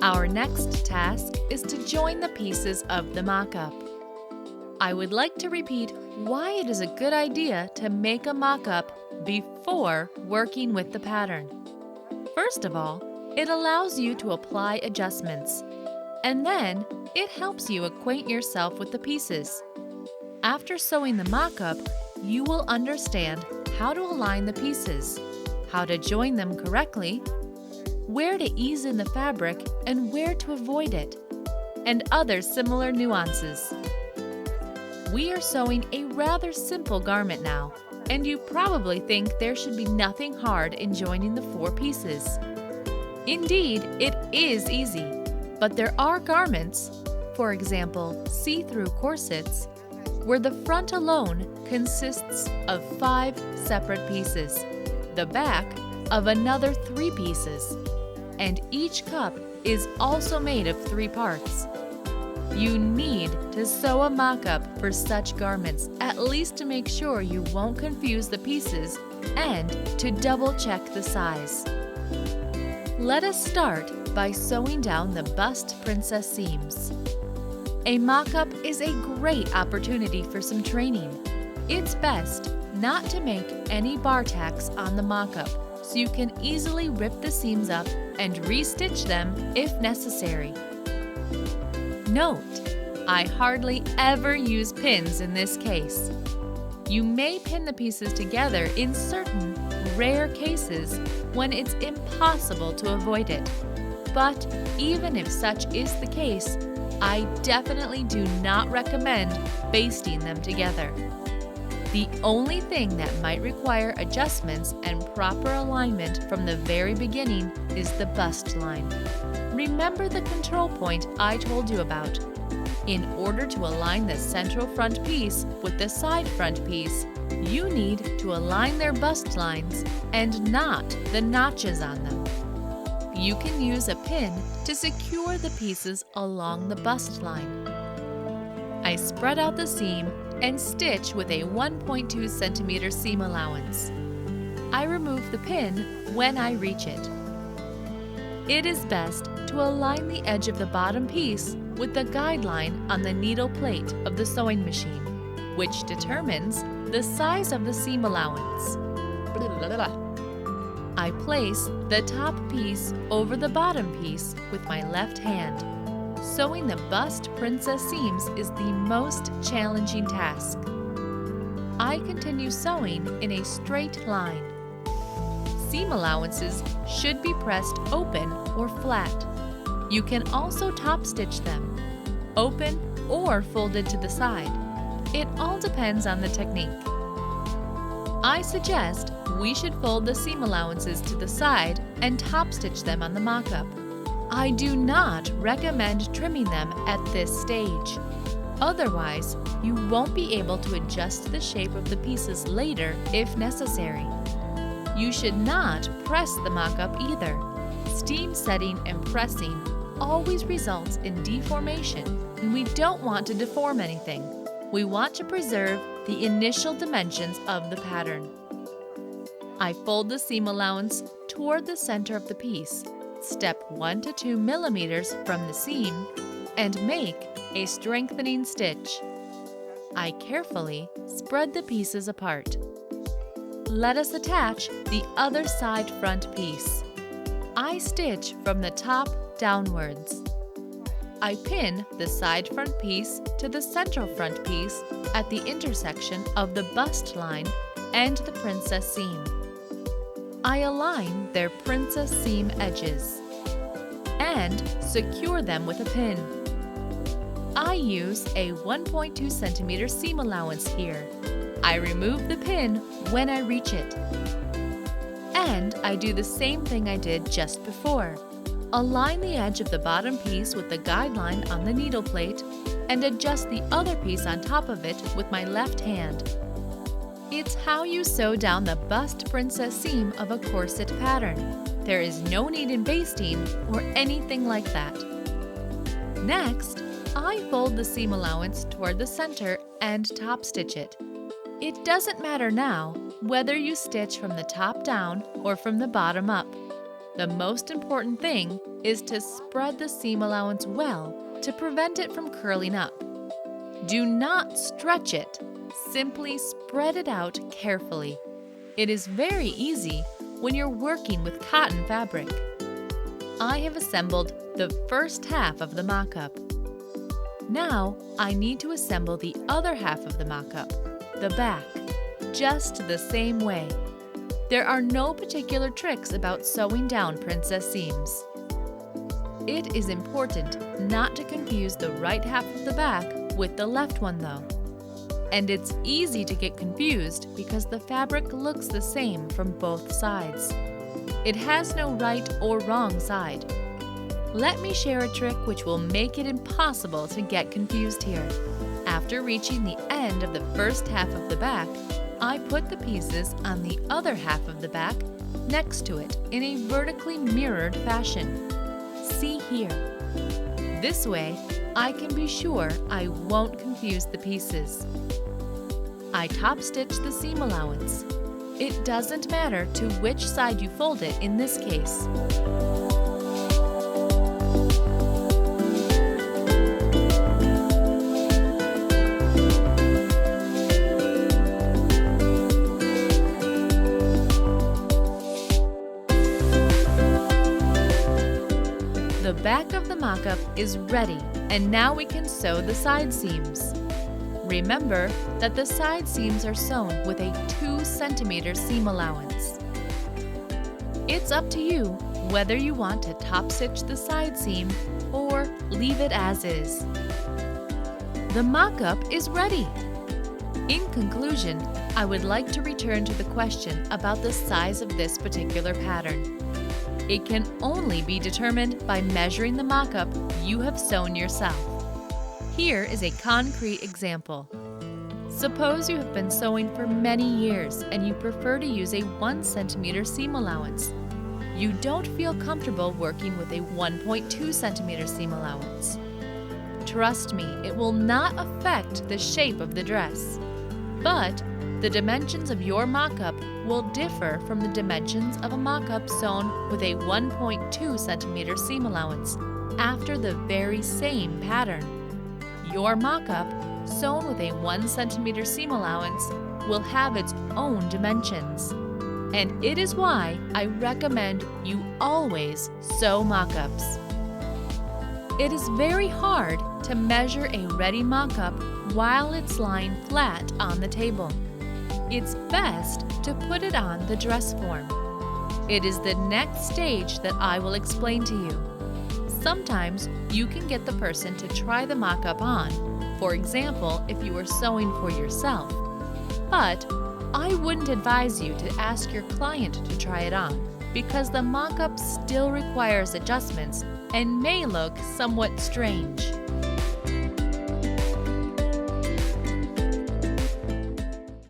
Our next task is to join the pieces of the mock-up. I would like to repeat why it is a good idea to make a mock-up before working with the pattern. First of all, it allows you to apply adjustments, and then it helps you acquaint yourself with the pieces. After sewing the mock-up, you will understand how to align the pieces, how to join them correctly, where to ease in the fabric and where to avoid it, and other similar nuances. We are sewing a rather simple garment now, and you probably think there should be nothing hard in joining the 4 pieces. Indeed, it is easy, but there are garments, for example, see-through corsets, where the front alone consists of 5 separate pieces, the back of another 3 pieces, and each cup is also made of 3 parts. You need to sew a mock-up for such garments, at least to make sure you won't confuse the pieces and to double-check the size. Let us start by sewing down the bust princess seams. A mock-up is a great opportunity for some training. It's best not to make any bar tacks on the mock-up, so you can easily rip the seams up and restitch them if necessary. Note, I hardly ever use pins in this case. You may pin the pieces together in certain rare cases when it's impossible to avoid it. But even if such is the case, I definitely do not recommend basting them together. The only thing that might require adjustments and proper alignment from the very beginning is the bust line. Remember the control point I told you about. In order to align the central front piece with the side front piece, you need to align their bust lines and not the notches on them. You can use a pin to secure the pieces along the bust line. I spread out the seam and stitch with a 1.2 centimeter seam allowance. I remove the pin when I reach it. It is best to align the edge of the bottom piece with the guideline on the needle plate of the sewing machine, which determines the size of the seam allowance. I place the top piece over the bottom piece with my left hand. Sewing the bust princess seams is the most challenging task. I continue sewing in a straight line. Seam allowances should be pressed open or flat. You can also top stitch them, open or folded to the side. It all depends on the technique. I suggest we should fold the seam allowances to the side and top stitch them on the mock-up. I do not recommend trimming them at this stage. Otherwise, you won't be able to adjust the shape of the pieces later if necessary. You should not press the mock-up either. Steam setting and pressing always results in deformation, and we don't want to deform anything. We want to preserve the initial dimensions of the pattern. I fold the seam allowance toward the center of the piece, step 1 to 2 millimeters from the seam, and make a strengthening stitch. I carefully spread the pieces apart. Let us attach the other side front piece. I stitch from the top downwards. I pin the side front piece to the central front piece at the intersection of the bust line and the princess seam. I align their princess seam edges and secure them with a pin. I use a 1.2 centimeter seam allowance here. I remove the pin when I reach it. And I do the same thing I did just before. Align the edge of the bottom piece with the guideline on the needle plate and adjust the other piece on top of it with my left hand. It's how you sew down the bust princess seam of a corset pattern. There is no need in basting or anything like that. Next, I fold the seam allowance toward the center and top stitch it. It doesn't matter now whether you stitch from the top down or from the bottom up. The most important thing is to spread the seam allowance well to prevent it from curling up. Do not stretch it. Simply spread it out carefully. It is very easy when you're working with cotton fabric. I have assembled the first half of the mock-up. Now I need to assemble the other half of the mock-up, the back, just the same way. There are no particular tricks about sewing down princess seams. It is important not to confuse the right half of the back with the left one though. And it's easy to get confused because the fabric looks the same from both sides. It has no right or wrong side. Let me share a trick which will make it impossible to get confused here. After reaching the end of the first half of the back, I put the pieces on the other half of the back next to it in a vertically mirrored fashion. See here. This way, I can be sure I won't confuse the pieces. I top stitch the seam allowance. It doesn't matter to which side you fold it in this case. The back of the mock-up is ready, and now we can sew the side seams. Remember that the side seams are sewn with a 2 centimeter seam allowance. It's up to you whether you want to top stitch the side seam or leave it as is. The mock-up is ready. In conclusion, I would like to return to the question about the size of this particular pattern. It can only be determined by measuring the mock-up you have sewn yourself. Here is a concrete example. Suppose you have been sewing for many years and you prefer to use a 1 centimeter seam allowance. You don't feel comfortable working with a 1.2 centimeter seam allowance. Trust me, it will not affect the shape of the dress. But the dimensions of your mock-up will differ from the dimensions of a mock-up sewn with a 1.2 centimeter seam allowance after the very same pattern. Your mock-up, sewn with a 1 centimeter seam allowance, will have its own dimensions. And it is why I recommend you always sew mock-ups. It is very hard to measure a ready mock-up while it's lying flat on the table. It's best to put it on the dress form. It is the next stage that I will explain to you. Sometimes you can get the person to try the mock-up on, for example, if you are sewing for yourself. But I wouldn't advise you to ask your client to try it on because the mock-up still requires adjustments and may look somewhat strange.